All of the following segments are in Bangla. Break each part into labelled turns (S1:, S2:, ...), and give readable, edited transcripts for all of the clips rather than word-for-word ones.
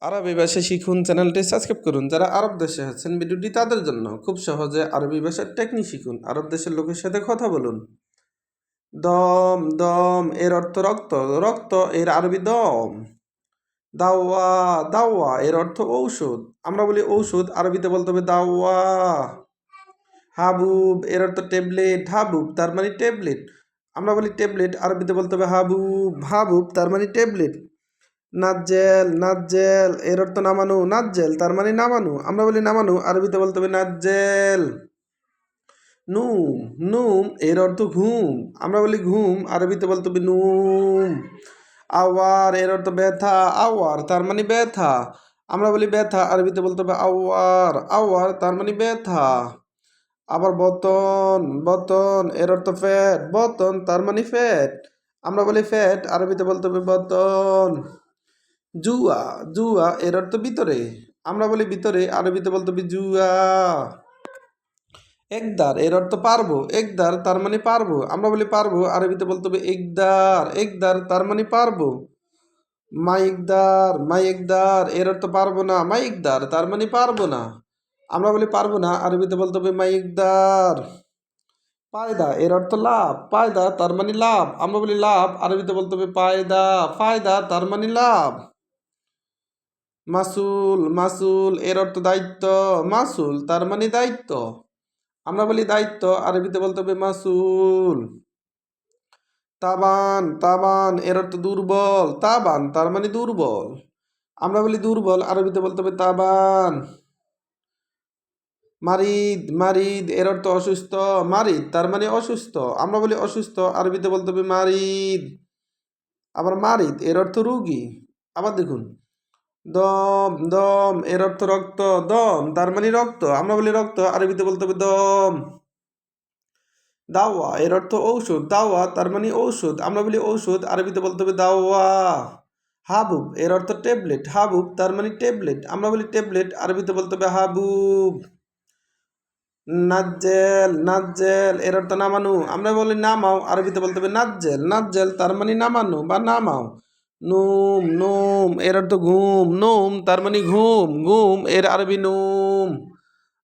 S1: আরবি ভাষা শিখুন চ্যানেলটি সাবস্ক্রাইব করুন। যারা আরব দেশে আছেন ভিডিওটি তাদের জন্য। খুব সহজে আরবি ভাষার টেকনিক শিখুন। আরব দেশের লোকের সাথে কথা বলুন। দম দম এর অর্থ রক্ত, রক্ত এর আরবি দম। দাওয়া দাওয়া এর অর্থ ঔষধ, আমরা বলি ঔষধ, আরবিতে বলতে হবে দাওয়া। হাবুব এর অর্থ ট্যাবলেট, হাবুব তার মানে ট্যাবলেট, আমরা বলি ট্যাবলেট, আরবিতে বলতে হবে হাবুব, হাবুব তার মানে ট্যাবলেট। নাজ্জেল নাজ্জেল এর অর্থ নামানো, নাজ্জেল তার মানে নামানো, আমরা বলি নামানো, আরবিতে বলতে হবে নাজ্জেল। নুম নুম এর অর্থ ঘুম, আমরা বলি ঘুম, আরবিতে বলতে হবে নুম। আওয়ার এর অর্থ ব্যথা, আওয়ার তার মানে ব্যথা, আমরা বলি ব্যথা, আরবিতে বলতে হবে আওয়ার, আওয়ার তার মানে ব্যথা। আবার বতন বতন এর অর্থ ফ্যাট, বতন তার মানে ফ্যাট, আমরা বলি ফ্যাট, আরবিতে বলতে হবে বতন। জুয়া জুয়া এর অর্থ ভিতরে, আমরা বলি ভিতরে, আরবিতে বলতে হবে জুয়া। একদার এর অর্থ পারবো, একদার তার মানে পারবো, আমরা বলি পারবো, আরবিতে বলতে হবে একদার, একদার তার মানে পারবো। মাইকদার মাইকদার এর অর্থ পারবো না, মাইকদার তার মানে পারবো না, আমরা বলি পারবো না, আরবিতে বলতে হবে মাইকদার। পায়দা এর অর্থ লাভ, পায়দা তার মানে লাভ, আমরা বলি লাভ, আরবিতে বলতে হবে পায়দা, ফায়দা তার মানে লাভ। মাসুল মাসুল এর অর্থ দায়িত্ব, মাসুল তার মানে দায়িত্ব, আমরা বলি দায়িত্ব, আরবিতে বলতে হবে মাসুল। তাবান তাবান এর অর্থ দুর্বল, তাবান তার মানে দুর্বল, আমরা বলি দুর্বল, আরবিতে বলতে হবে তাবান। মারিদ মারিদ এর অর্থ অসুস্থ, মারিদ তার মানে অসুস্থ, আমরা বলি অসুস্থ, আরবিতে বলতে হবে মারিদ। আবার মারিদ এর অর্থ রুগী, আবার দেখুন দম দম এর অর্থ রক্ত, দম তার মানে রক্ত, আমরা বলি রক্ত, আরবিতে বলতে হবে দম। দাওয়া এর অর্থ ঔষধ, দাওয়া তার মানে ঔষধ, আমরা বলি ঔষধ, আরবিতে বলতে হবে দাওয়া। হাবুব এর অর্থ ট্যাবলেট, হাবুব তার মানে ট্যাবলেট, আমরা বলি ট্যাবলেট, আরবিতে বলতে হবে হাবুব। নাজ্জেল নাজ্জেল এর অর্থ নামানো, আমরা বলি নামাও, আরবিতে বলতে হবে নাজ্জেল, নাজ্জেল তার মানে নামানো বা নামাও। নুম নুম এর অর্থ ঘুম, নুম তার মানে ঘুম, ঘুম এর আরবি নুম।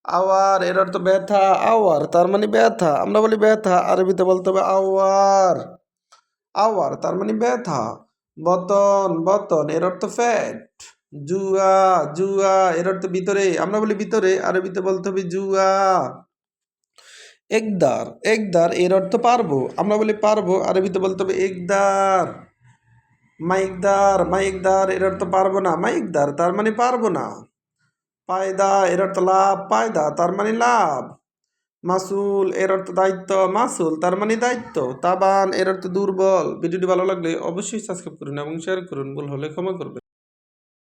S1: আওয়ার এর অর্থ ব্যথা, আওয়ার তার মানে ব্যথা, আমরা বলি ব্যথা, আরবিতে বলতে হবে আওয়ার, আওয়ার তার মানে ব্যথা। বতন বতন এর অর্থ ফ্যাট। জুয়া জুয়া এর অর্থ ভিতরে, আমরা বলি ভিতরে, আরবিতে বলতে হবে জুয়া। একদার একদার এর অর্থ পারবো, আমরা বলি পারবো, আরবিতে বলতে হবে একদার। মাইকদার মাইকদার এর অর্থ পারবো না, মাইকদার তার মানে পারবো না। পায়দা এর অর্থ লাভ, পায়দা তার মানে লাভ। মাসুল এর অর্থ দায়িত্ব, মাসুল তার মানে দায়িত্ব। তাবান এর অর্থ দুর্বল। ভিডিওটি ভালো লাগলে অবশ্যই সাবস্ক্রাইব করুন এবং শেয়ার করুন, ভুল হলে ক্ষমা করবেন।